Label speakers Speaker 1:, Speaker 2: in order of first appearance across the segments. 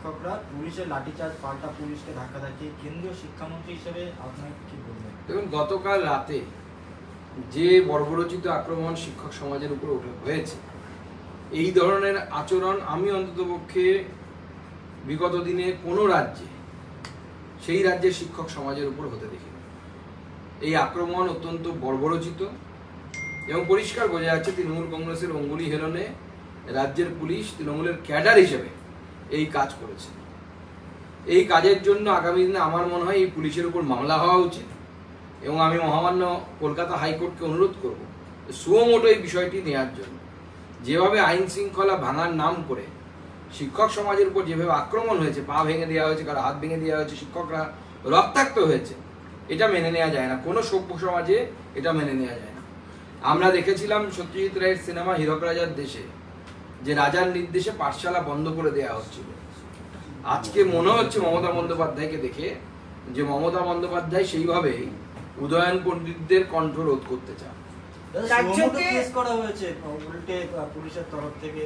Speaker 1: শিক্ষকরা পুলিশের লাঠিচার্জ পাল্টা পুলিশকে ধাক্কাধাক্কি, কেন্দ্রীয় শিক্ষামন্ত্রী হিসেবে আপনার কি বলবেন?
Speaker 2: দেখুন, গতকাল রাতে যে বর্বরচিত আক্রমণ শিক্ষক সমাজের উপর হয়েছে, এই ধরনের আচরণ আমি অন্ততপক্ষে বিগত দিনে কোনো রাজ্যে, সেই রাজ্যের শিক্ষক সমাজের উপর হতে দেখিনি। এই আক্রমণ অত্যন্ত বর্বরচিত এবং পরিষ্কার বোঝা যাচ্ছে তৃণমূল কংগ্রেসের অঙ্গুলি হেলনে রাজ্যের পুলিশ তৃণমূলের ক্যাডার হিসেবে এই কাজ করেছে। এই কাজের জন্য আগামী দিনে আমার মনে হয় এই পুলিশের উপর মামলা হওয়া উচিত এবং আমি মহামান্য কলকাতা হাইকোর্টকে অনুরোধ করব সুও মোটো এই বিষয়টি নেওয়ার জন্য। যেভাবে আইন শৃঙ্খলা ভাঙার নাম করে শিক্ষক সমাজের উপর যেভাবে আক্রমণ হয়েছে, পা ভেঙে দেওয়া হয়েছে, কারো হাত ভেঙে দেওয়া হয়েছে, শিক্ষকরা রক্তাক্ত হয়েছে, এটা মেনে নেওয়া যায় না। কোনো সভ্য সমাজে এটা মেনে নেওয়া যায় না। আমরা দেখেছিলাম সত্যজিৎ রায়ের সিনেমা হীরক রাজার দেশে যে রাজার নির্দেশে পাঠশালা বন্ধ করে দেওয়া হচ্ছিল। আজকে মনে হচ্ছে মমতা বন্দ্যোপাধ্যায়কে দেখে যে মমতা বন্দ্যোপাধ্যায় সেইভাবেই উদয়ন পণ্ডিতদের কণ্ঠ রোধ করতে চান।
Speaker 1: কেস করা হয়েছে উল্টে পুলিশের তরফ থেকে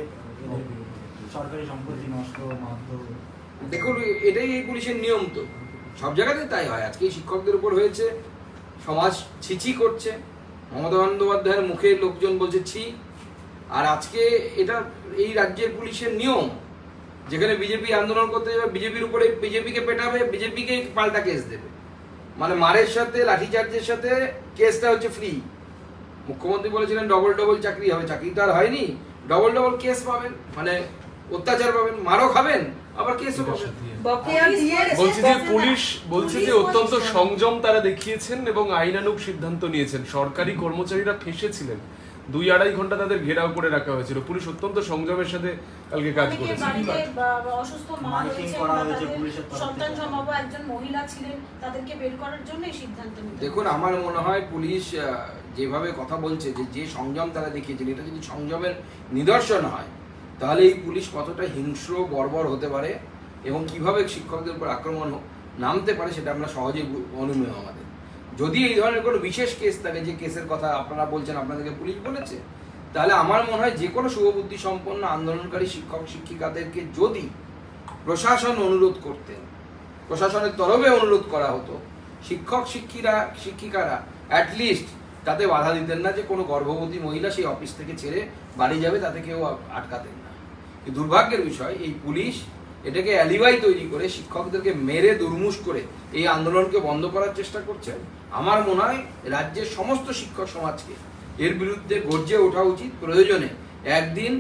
Speaker 1: সরকারি সম্পত্তি নষ্ট, মারধর।
Speaker 2: দেখুন, এটাই এই পুলিশের নিয়ম, তো সব জায়গাতে তাই হয়। আজকে শিক্ষকদের উপর হয়েছে, সমাজ ছিছি করছে, মমতা বন্দ্যোপাধ্যায়ের মুখে লোকজন বলছে ছি। আর আজকে এটা এই রাজ্যের পুলিশের নিয়ম, যেখানে বিজেপি আন্দোলন করতে যাবে, বিজেপির উপরে বিজেপিকে পেটাবে, বিজেপিকে পাল্টা কেস দেবে। মানে মারের সাথে লাঠিচার্জের সাথে কেসটা হচ্ছে ফ্রি। মুখ্যমন্ত্রী বলেছিলেন ডবল ডবল চাকরি হবে, চাকরি তো আর হয়নি, ডবল ডবল কেস পাবেন, মানে অত্যাচার পাবেন, মারও খাবেন, আবার কেসও পাবেন।
Speaker 3: বলছি যে পুলিশ বলছে যে অত্যন্ত সংযম তারা দেখিয়েছেন এবং আইনানুগ সিদ্ধান্ত নিয়েছেন। সরকারি কর্মচারীরা ফেঁসেছিলেন, 2-2.5 ঘন্টা তাদের ঘেরাও করে রাখা হয়েছিল। পুলিশ অত্যন্ত সংযমের সাথে কালকে কাজ করেছে।
Speaker 4: অসুস্থ মা রয়েছে, সন্তান সম্ভব একজন মহিলা ছিলেন, তাদেরকে বের করার জন্য এই সিদ্ধান্ত নিয়েছে।
Speaker 2: দেখুন, আমার মনে হয় পুলিশ যেভাবে কথা বলছে যে সংযম তারা দেখিয়েছেন, এটা যদি সংযমের নিদর্শন হয় তাহলে এই পুলিশ কতটা হিংস্র বর্বর হতে পারে এবং কিভাবে শিক্ষকদের উপর আক্রমণ নামতে পারে সেটা আমরা সহজেই অনুমেয় আমাদের। যদি এই ধরনের কোনো বিশেষ কেস থাকে, যে কেসের কথা আপনারা বলছেন আপনাদেরকে পুলিশ বলেছে, তাহলে আমার মনে হয় যে কোনো শুভবুদ্ধি সম্পন্ন আন্দোলনকারী শিক্ষক শিক্ষিকাদেরকে যদি প্রশাসন অনুরোধ করতেন, প্রশাসনের তরফে অনুরোধ করা হতো, শিক্ষক শিক্ষিকারা অ্যাটলিস্ট তাতে বাধা দিতেন না যে কোনো গর্ভবতী মহিলা সেই অফিস থেকে ছেড়ে বাড়ি যাবে, তাতে কেউ আটকাতেন না। দুর্ভাগ্যের বিষয় এই পুলিশ এটাকে অ্যালিবাই তৈরি করে শিক্ষকদেরকে মেরে দুর্মুষ করে এই আন্দোলনকে বন্ধ করার চেষ্টা করছে। আমার মনে হয় রাজ্যের সমস্ত শিক্ষক সমাজকে এর বিরুদ্ধে গর্জে ওঠা উচিত। প্রয়োজনে একদিন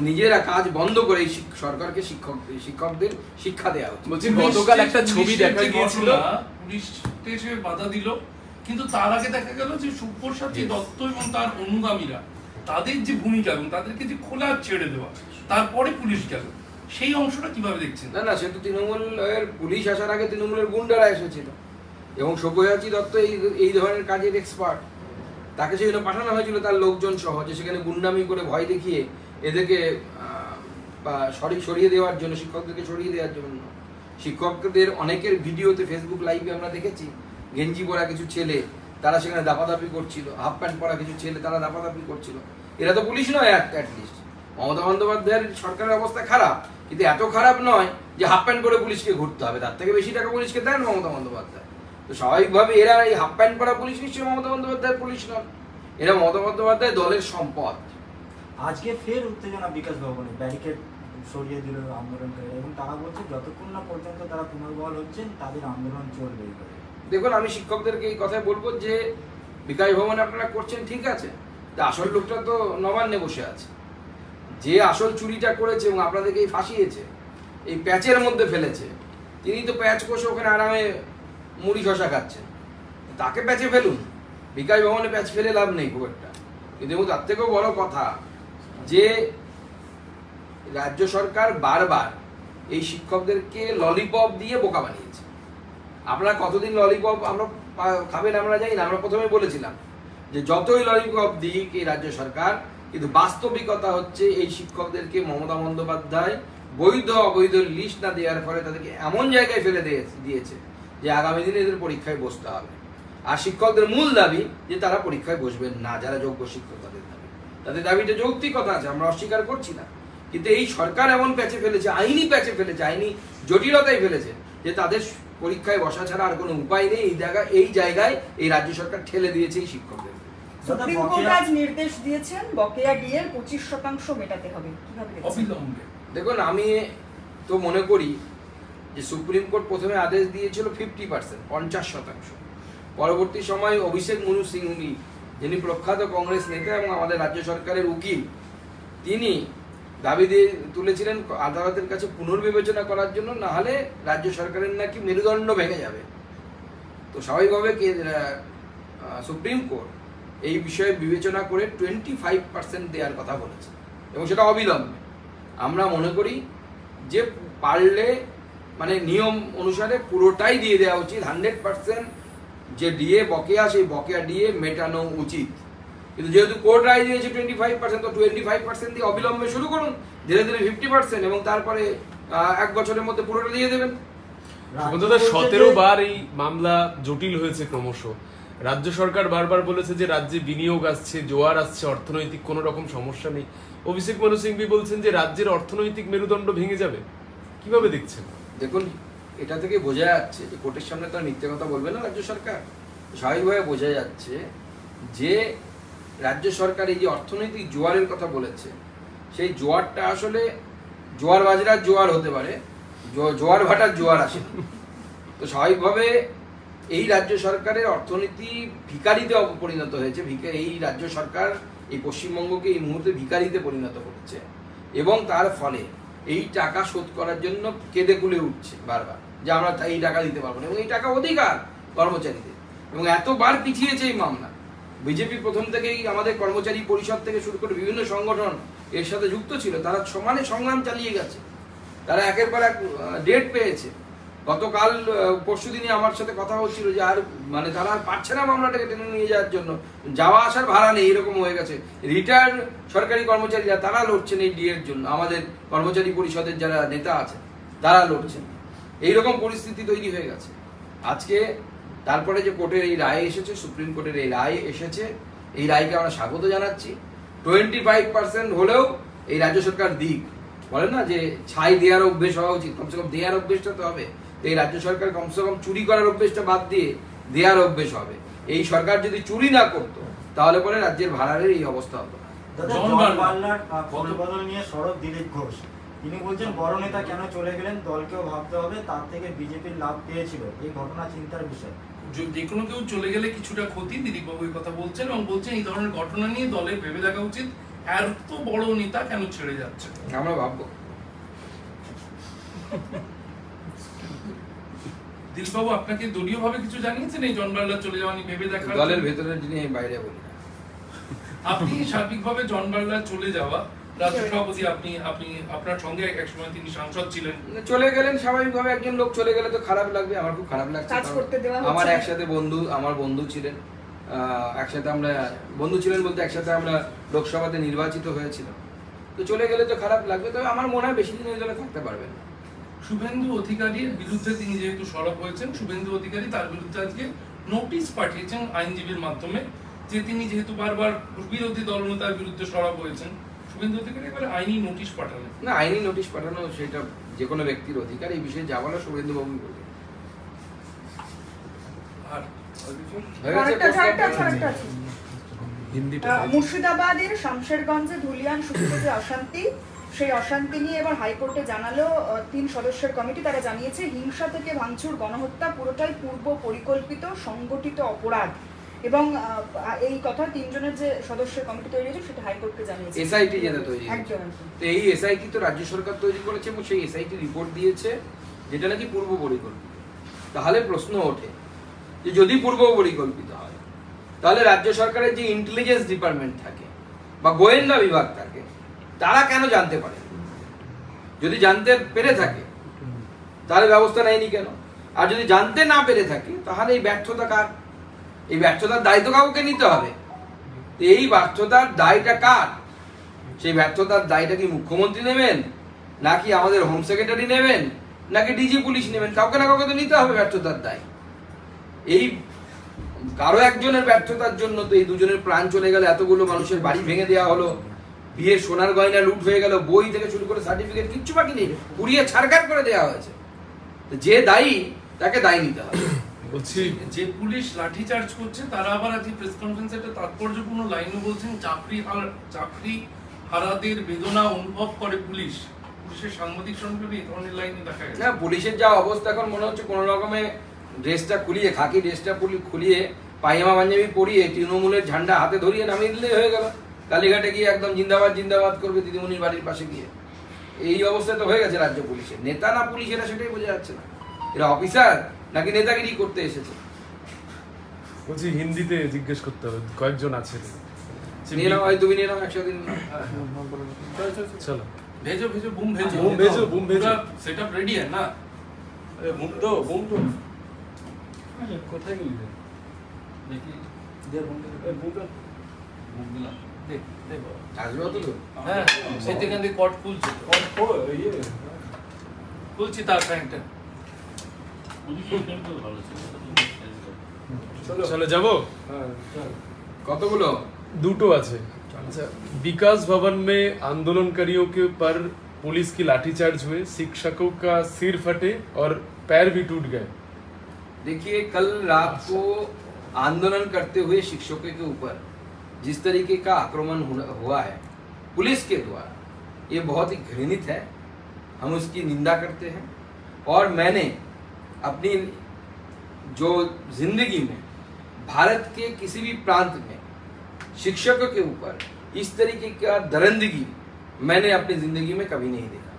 Speaker 2: নিজেরা কাজ বন্ধ করে এই সরকারকে শিক্ষকদের শিক্ষা দেওয়া উচিত।
Speaker 3: বলছি গতকাল একটা ছবি দেখা গিয়েছিল,
Speaker 5: পুলিশ এসে বাধা দিল, কিন্তু তার আগে দেখা গেল যে সুপ্রসাদী দত্ত এবং তার অনুগামীরা তাদের যে ভূমিকা এবং তাদেরকে যে খোলা ছেড়ে দেওয়া, তারপরে পুলিশ গেল, সেই অংশটা কিভাবে দেখছেন?
Speaker 2: না, সে তো তৃণমূলের পুলিশ আসার আগে তৃণমূলের গুন্ডারা এসেছিল এবং সব্যসাচী দত্ত এই ধরনের কাজের এক্সপার্ট। তাকে সেখানে পাঠানো হয়েছিল তার লোকজন সহ, যে সেখানে গুন্ডামি করে ভয় দেখিয়ে এদেরকে সরিয়ে দেওয়ার জন্য, শিক্ষকদেরকে সরিয়ে দেওয়ার জন্য। শিক্ষকদের অনেকের ভিডিওতে ফেসবুক লাইভে আমরা দেখেছি গেঞ্জি পরা কিছু ছেলে তারা সেখানে দাপাদাপি করছিল, হাফ প্যান্ট পরা কিছু ছেলে তারা দাপাদাপি করছিল। এরা তো পুলিশ নয় অ্যাটলিস্ট। মমতা বন্দ্যোপাধ্যায়ের সরকারের অবস্থা খারাপ, কিন্তু এত খারাপ নয় যে হাফ প্যান্ট করে পুলিশকে ঘুরতে হবে। তার থেকে বেশি টাকা পুলিশকে দেন মমতা বন্দ্যোপাধ্যায়। তো স্বাভাবিকভাবে এরা এই হাফ প্যান্ট পরা পুলিশ নিশ্চয়ই মমতা বন্দ্যোপাধ্যায়ের পুলিশ নন, এরা মমতা বন্দ্যোপাধ্যায় দলের সম্পদ।
Speaker 1: আজকে ফের উত্তেজনা বিকাশ ভবনে, ব্যারিকেড সরিয়ে দিল আন্দোলনকারী এবং তারা বলছে যতক্ষণ না পর্যন্ত তারা পুনর্বহাল হচ্ছেন তাদের আন্দোলন চলবে।
Speaker 2: দেখুন, আমি শিক্ষকদেরকে এই কথাই বলবো যে বিকাশ ভবনে আপনারা করছেন ঠিক আছে, তা আসল লোকটা তো নবান্নে বসে আছে, যে আসল চুরিটা করেছে এবং আপনাদেরকে এই ফাঁসিয়েছে, এই প্যাচের মধ্যে ফেলেছে, তিনি তো প্যাচ কষে ওখানে আরামে মুড়ি শশা খাচ্ছেন, তাকে প্যাচে ফেলুন। বিকাশ ভবনে প্যাচ ফেলে লাভ নেই খুব একটা। কিন্তু তার থেকেও বড় কথা যে রাজ্য সরকার বারবার এই শিক্ষকদেরকে ললিপপ দিয়ে বোকা বানিয়েছে। আপনারা কতদিন ললিপপ আমরা খাবেন আমরা জানি না, আমরা প্রথমে বলেছিলাম যে যতই ললিপপ দিক এই রাজ্য সরকার, কিন্তু বাস্তবিকতা হচ্ছে এই শিক্ষকদেরকে মমতা বন্দ্যোপাধ্যায় বৈধ অবৈধ লিস্ট না দেওয়ার ফলে তাদেরকে এমন জায়গায় ফেলে দিয়েছে যে আগামী দিনে এদের পরীক্ষায় বসতে হবে। আর শিক্ষকদের মূল দাবি যে তারা পরীক্ষায় বসবেন না, যারা যোগ্য শিক্ষক তাদের দাবিটা যৌক্তিক কথা আছে, আমরা অস্বীকার করছি না, কিন্তু এই সরকার এমন প্যাচে ফেলেছে, আইনি প্যাচে ফেলেছে, আইনি জটিলতায় ফেলেছে যে তাদের পরীক্ষায় বসা ছাড়া আর কোনো উপায় নেই। এই জায়গায় এই রাজ্য সরকার ঠেলে দিয়েছে এই শিক্ষকদের।
Speaker 6: সুপ্রিম কোর্ট আজ নির্দেশ দিয়েছেন বকেয়া ডিএর 25% মেটাতে হবে, কিভাবে দেখছেন?
Speaker 5: অবিলম্বে।
Speaker 2: দেখুন, আমি তো মনে করি যে সুপ্রিম কোর্ট প্রথমে আদেশ দিয়েছিল 50%, 50%। পরবর্তী সময় অভিষেক মনু সিংভি, যিনি প্রখ্যাত কংগ্রেস নেতা এবং আমাদের রাজ্য সরকারের উকিল, তিনি দাবি দিয়ে তুলেছিলেন আদালতের কাছে পুনর্বিবেচনা করার জন্য, না হলে রাজ্য সরকারের নাকি মেরুদণ্ড ভেঙে যাবে। তো স্বাভাবিকভাবে সুপ্রিম কোর্ট এই বিষয়ে বিবেচনা করে 25% দেওয়ার কথা বলেছে এবং সেটা অবিলম্বে। আমরা মনে করি যে পারলে মানে নিয়ম অনুসারে পুরোটাই দিয়ে দেওয়া উচিত। 100% যে ডিএ বকেয়া, সেই বকেয়া ডিএ মেটানো উচিত। কিন্তু যেহেতু কোর্ট রায় দিয়েছে 25%, তো 25% দিয়ে অবিলম্বে শুরু করুন, ধীরে ধীরে 50% এবং তারপরে 1 বছরের মধ্যে পুরোটা দিয়ে দেবেন।
Speaker 3: 17 বার এই মামলা জটিল হয়েছে ক্রমশ। রাজ্য সরকার বারবার বলেছে যে রাজ্যে বিনিয়োগ আসছে, জোয়ার আসছে, অর্থনৈতিক কোনো রকম সমস্যা নেই। অভিষেক মনু সিংভি বলছেন যে রাজ্যের অর্থনৈতিক মেরুদণ্ড ভেঙে যাবে, কিভাবে দেখছেন?
Speaker 2: দেখুন, এটা থেকে বোঝা যাচ্ছে যে কোর্টের সামনে তো আর মিথ্যে কথা বলবে না রাজ্য সরকার। স্বাভাবিকভাবে বোঝা যাচ্ছে যে রাজ্য সরকার এই যে অর্থনৈতিক জোয়ারের কথা বলেছে, সেই জোয়ারটা আসলে জোয়ার বাজরার জোয়ার হতে পারে, জোয়ার ভাটার জোয়ার আসে। তো স্বাভাবিকভাবে এই রাজ্য সরকারের অর্থনীতি ভিখারিতে পরিণত হয়েছে। এই রাজ্য সরকার এই পশ্চিমবঙ্গকে এই মুহূর্তে ভিখারিতে পরিণত করছে এবং তার ফলে এই টাকা শোধ করার জন্য কেঁদে কুলে উঠছে বারবার যে আমরা এই টাকা দিতে পারবো না, এবং এই টাকা অধিকার কর্মচারীদের। এবং এতবার পিছিয়েছে এই মামলা। বিজেপি প্রথম থেকেই আমাদের কর্মচারী পরিষদ থেকে শুরু করে বিভিন্ন সংগঠন এর সাথে যুক্ত ছিল, তারা সমানে সংগ্রাম চালিয়ে গেছে, তারা একের পর এক ডেট পেয়েছে। গতকাল পরশু দিনে আমার সাথে কথা হচ্ছিল যে আর মানে তারা আর পারছে না মামলাটাকে টেনে নিয়ে যাওয়ার জন্য, যাওয়া আসার ভাড়া নেই, এরকম হয়ে গেছে। রিটায়ার্ড সরকারি কর্মচারীরা তারা লড়ছেন এই ডিএর জন্য, আমাদের কর্মচারী পরিষদের যারা নেতা আছেন তারা লড়ছেন। এইরকম পরিস্থিতি তৈরি হয়ে গেছে আজকে। তারপরে যে কোর্টের এই রায় এসেছে, সুপ্রিম কোর্টের এই রায় এসেছে, এই রায়কে আমরা স্বাগত জানাচ্ছি। 25% হলেও এই রাজ্য সরকার দিক, বলেন না যে ছাই দেওয়ার অভ্যেস হওয়া উচিত, কমসে কম দেওয়ার অভ্যেসটা তো হবে। এই রাজ্য সরকার কমসে কম চুরি করার অভ্যেসটা বাদ দিয়ে দেওয়ার অভ্যেস হবে। এই সরকার যদি চুরি না করতো তাহলে পরে রাজ্যের ভাড়ারের এই অবস্থা হতো না।
Speaker 1: বদল নিয়ে সরব দিলীপ ঘোষ, তিনি বলছেন বড় নেতা কেন চলে গেলেন, দলকেও ভাবতে হবে, তার থেকে বিজেপির লাভ পেয়েছিল, এই ঘটনা চিন্তার বিষয়।
Speaker 5: যে কোনো কেউ চলে গেলে কিছুটা ক্ষতি, দিলীপ বাবু এই কথা বলছেন এবং বলছেন এই ধরনের ঘটনা নিয়ে দলের ভেবে দেখা উচিত, এত বড় নেতা কেন ছেড়ে যাচ্ছে।
Speaker 2: আমরা ভাববো।
Speaker 5: দিলীপ বাবু আপনাকে দলীয় ভাবে কিছু জানিয়েছেন এই জন বার্লার চলে যাওয়া নিয়ে ভেবে দেখা?
Speaker 2: দলের ভেতরের যিনি বাইরে বলি না।
Speaker 5: আপনি সার্বিকভাবে জন বার্লার চলে যাওয়া, রাজ্য সভাপতি আপনি আপনার সঙ্গে একসময় তিনি সাংসদ ছিলেন,
Speaker 2: চলে গেলেন, স্বাভাবিকভাবে একজন লোক চলে গেলে তো খারাপ লাগবে। আমার খুব খারাপ লাগছে। আমার একসাথে বন্ধু ছিলেন, একসাথে আমরা বন্ধু ছিলেন বলতে একসাথে আমরা লোকসভাতে নির্বাচিত হয়েছিলাম। তো চলে গেলে তো খারাপ লাগবে, তবে আমার মনে হয় বেশি দিন ওই দলে থাকতে পারবেন না।
Speaker 5: শুভেন্দু অধিকারীর বিরুদ্ধে তিনি যেহেতু সরব হয়েছেন, শুভেন্দু অধিকারী তার বিরুদ্ধে আজকে নোটিশ পাঠিয়েছেন আইনজীবীর মাধ্যমে, যে তিনি যেহেতু বারবার বিরোধী দলনেতার বিরুদ্ধে সরব হয়েছেন, শুভেন্দু অধিকারী এবারে আইনি নোটিশ পাঠালেন।
Speaker 2: না, আইনি নোটিশ পাঠানো সেটা যে কোনো ব্যক্তির অধিকার, এই বিষয়ে যা বলা শুভেন্দু বাবু বলবেন।
Speaker 5: আর
Speaker 6: মুর্শিদাবাদের শামশেরগঞ্জে ধুলিয়ান সূত্রে যে অশান্তি, সেই অশান্তি নিয়ে এবার হাইকোর্টে জানালো 3 সদস্যের কমিটি। তারা জানিয়েছে হিংসা থেকে ভাঙচুর, গণহত্যা পুরোটাই পূর্ব পরিকল্পিত সংগঠিত অপরাধ, এবং এই কথা 3 জনের যে সদস্যের কমিটি তৈরি হয়েছে সেটা হাইকোর্টকে জানিয়েছে।
Speaker 2: এসআইটি যেটা তৈরি
Speaker 6: একদম।
Speaker 2: তো এই এসআইটি তো রাজ্য সরকার তৈরি করেছে এবং সেই এসআইটি রিপোর্ট দিয়েছে যেটা নাকি পূর্ব পরিকল্পিত। তাহলে প্রশ্ন ওঠে যে যদি পূর্ব পরিকল্পিত হয় তাহলে রাজ্য সরকারের যে ইন্টেলিজেন্স ডিপার্টমেন্ট থাকে বা গোয়েন্দা বিভাগ থাকে, তারা কেন জানতে পারে? যদি জানতে পেরে থাকে তাহলে ব্যবস্থা নেয়নি কেন? আর যদি জানতে না পেরে থাকে তাহলে এই ব্যর্থতা কার? এই ব্যর্থতার দায় তো কাউকে নিতে হবে। এই ব্যর্থতার দায়টা কার? সেই ব্যর্থতার দায়টা কি মুখ্যমন্ত্রী নেবেন, নাকি আমাদের হোম সেক্রেটারি নেবেন, নাকি ডিজি পুলিশ নেবেন? কাউকে না কাউকে তো নিতে হবে ব্যর্থতার দায়। এই কারো একজনের ব্যর্থতার জন্য তো এই দুজনের প্রাণ চলে গেল, এতগুলো মানুষের বাড়ি ভেঙে দেওয়া হলো, বিয়ের সোনার গয়না লুট হয়ে গেল, বই থেকে শুরু করে সার্টিফিকেট কিচ্ছু বাকি নেই, পুড়িয়ে ছাড়খাড় করে দেওয়া হয়েছে। যে দায়ী তাকে দায়ী নিতে হবে।
Speaker 3: বলছি
Speaker 5: যে পুলিশ লাঠিচার্জ করছে তারা আবার আজকে প্রেস কনফারেন্সে একটা তাৎপর্যপূর্ণ লাইনও বলছেন, চাকরি হারাদের বেদনা অনুভব করে পুলিশ। পুলিশের সাংবাদিক সম্মেলনে এই ধরনের লাইনে দেখা গেছে।
Speaker 2: না, পুলিশের যা অবস্থা এখন মনে হচ্ছে কোনো রকমে ড্রেসটা খুলিয়ে, খাকি ড্রেসটা খুলিয়ে পায়জামা পাঞ্জাবি পরিয়ে তৃণমূলের ঝান্ডা হাতে ধরিয়ে নামিয়ে দিলেই হয়ে গেল। কালীঘাটে গিয়ে একদম জিন্দাবাদ জিন্দাবাদ করবে দিদিমণির বাড়ির পাশে গিয়ে। এই অবস্থা তো হয়ে গেছে রাজ্য পুলিশের। নেতা না পুলিশ, এরা সেটাই বোঝা যাচ্ছে না। এরা অফিসার নাকি নেতাগিরি করতে এসেছে।
Speaker 3: বলছি হিন্দিতে জিজ্ঞেস করতে হবে, কয়েকজন আছে।
Speaker 2: নিয়ে নাও, তুমি নিয়ে নাও একসাথে।
Speaker 3: চলো
Speaker 5: भेजो भेजो बूम भेजो
Speaker 3: बूम भेजो, बूम भेजो।
Speaker 5: सेटअप रेडी है ना?
Speaker 3: अरे बूम दो, बूम दो। কোথায় গেলি?
Speaker 5: देखिए
Speaker 1: দে বন্ধ করে।
Speaker 3: বूम दो।
Speaker 5: बूम दिला देख देख
Speaker 2: আসবে অত তো
Speaker 5: হ্যাঁ সেখান থেকে কট খুলছে
Speaker 3: ও ইয়ে
Speaker 5: খুলছি তার প্যান্টটা।
Speaker 3: চলো যাবো।
Speaker 2: কতগুলো
Speaker 3: দুটো আছে। अच्छा, विकास भवन में आंदोलनकारियों के पर पुलिस की लाठीचार्ज हुए, शिक्षकों का सिर फटे और पैर भी टूट गए।
Speaker 2: देखिए, कल रात को आंदोलन करते हुए शिक्षकों के ऊपर जिस तरीके का आक्रमण हुआ है पुलिस के द्वारा, ये बहुत ही घृणित है। हम उसकी निंदा करते हैं। और मैंने अपनी जो जिंदगी में भारत के किसी भी प्रांत में शिक्षकों के ऊपर इस तरीके का दरिंदगी मैंने अपनी जिंदगी में कभी नहीं देखा।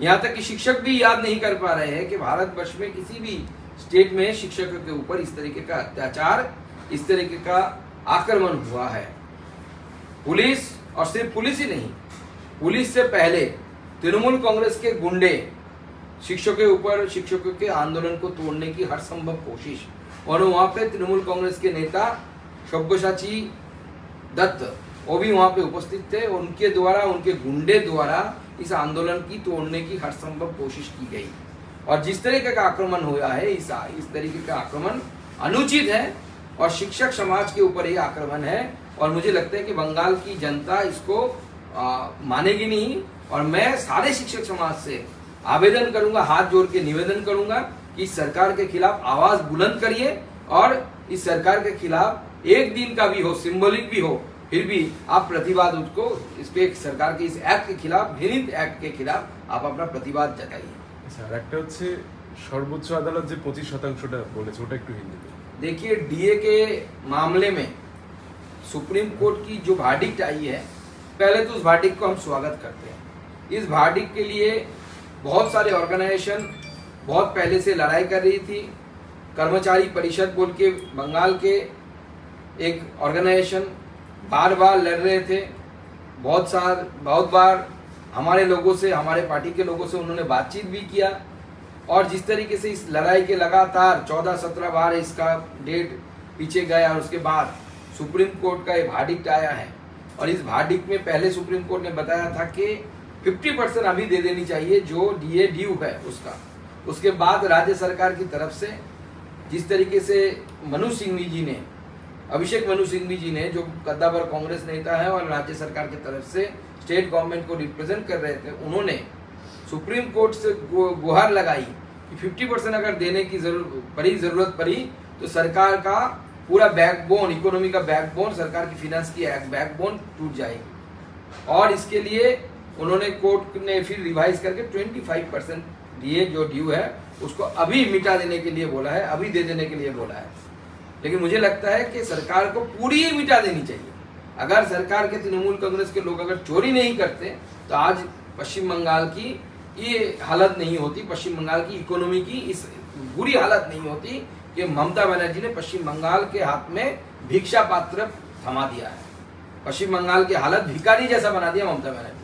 Speaker 2: यहाँ तक कि शिक्षक भी याद नहीं कर पा रहे हैं कि भारतवर्ष में किसी भी स्टेट में शिक्षकों के ऊपर इस तरीके का अत्याचार, इस तरीके का आक्रमण हुआ है। पुलिस, और सिर्फ पुलिस ही नहीं, पुलिस से पहले तृणमूल कांग्रेस के गुंडे शिक्षकों के ऊपर, शिक्षकों के आंदोलन को तोड़ने की हर संभव कोशिश, और वहां पे तृणमूल कांग्रेस के नेता सब्यसाची दत्त वो भी वहां पे उपस्थित थे। उनके द्वारा, उनके गुंडे द्वारा इस आंदोलन की तोड़ने की हर संभव कोशिश की गई। और जिस तरीके का आक्रमण हुआ है, इस तरीके का आक्रमण अनुचित है और शिक्षक समाज के ऊपर ये आक्रमण है। और मुझे लगता है कि बंगाल की जनता इसको मानेगी नहीं। और मैं सारे शिक्षक समाज से आवेदन करूंगा, हाथ जोड़ के निवेदन करूंगा कि सरकार के खिलाफ आवाज बुलंद करिए और इस सरकार के खिलाफ एक दिन का भी हो, सिंबॉलिक भी हो, फिर भी आप प्रतिवाद उसको, इस पे सरकार के इस एक्ट के खिलाफ, घृणित एक्ट के खिलाफ आप अपना प्रतिवाद जताइए।
Speaker 3: আচ্ছা, আর একটা হচ্ছে সর্বোচ্চ আদালত যে 25%টা বলেছে ওটা একটু হিন্দিতে।
Speaker 2: देखिए, डीए के मामले में सुप्रीम कोर्ट की जो वर्डिक्ट आई है, पहले तो उस वर्डिक्ट को हम स्वागत करते हैं। इस वर्डिक्ट के लिए बहुत सारे ऑर्गेनाइजेशन बहुत पहले से लड़ाई कर रही थी। कर्मचारी परिषद बोल के बंगाल के एक ऑर्गेनाइजेशन बार बार लड़ रहे थे। बहुत बार हमारे लोगों से, हमारे पार्टी के लोगों से उन्होंने बातचीत भी किया। और जिस तरीके से इस लड़ाई के लगातार 14-17 बार इसका डेट पीछे गया और उसके बाद सुप्रीम कोर्ट का ये वर्डिक्ट आया है। और इस वर्डिक्ट में पहले सुप्रीम कोर्ट ने बताया था कि 50% अभी दे देनी चाहिए जो डीए ड्यू है उसका। उसके बाद राज्य सरकार की तरफ से जिस तरीके से मनु सिंघवी जी ने, अभिषेक मनु सिंघवी जी ने, जो कद्दावर कांग्रेस नेता है और राज्य सरकार की तरफ से स्टेट गवर्नमेंट को रिप्रेजेंट कर रहे थे, उन्होंने सुप्रीम कोर्ट से गुहार लगाई कि 50% अगर देने की जरूरत पड़ी तो सरकार का पूरा बैकबोन, इकोनॉमी का बैकबोन, सरकार की फिनेंस की बैकबोन टूट जाएगी। और इसके लिए उन्होंने कोर्ट ने फिर रिवाइज करके 25% डीए जो ड्यू है उसको अभी मिटा देने के लिए बोला है, अभी दे देने के लिए बोला है। लेकिन मुझे लगता है कि सरकार को पूरी ही मिटा देनी चाहिए। अगर सरकार के तृणमूल कांग्रेस के लोग अगर चोरी नहीं करते तो आज पश्चिम बंगाल की ये हालत नहीं होती, पश्चिम बंगाल की इकोनॉमी की इस बुरी हालत नहीं होती कि ममता बनर्जी ने पश्चिम बंगाल के हाथ में भिक्षा पात्र थमा दिया है। पश्चिम बंगाल की हालत भिखारी जैसा बना दिया ममता बनर्जी।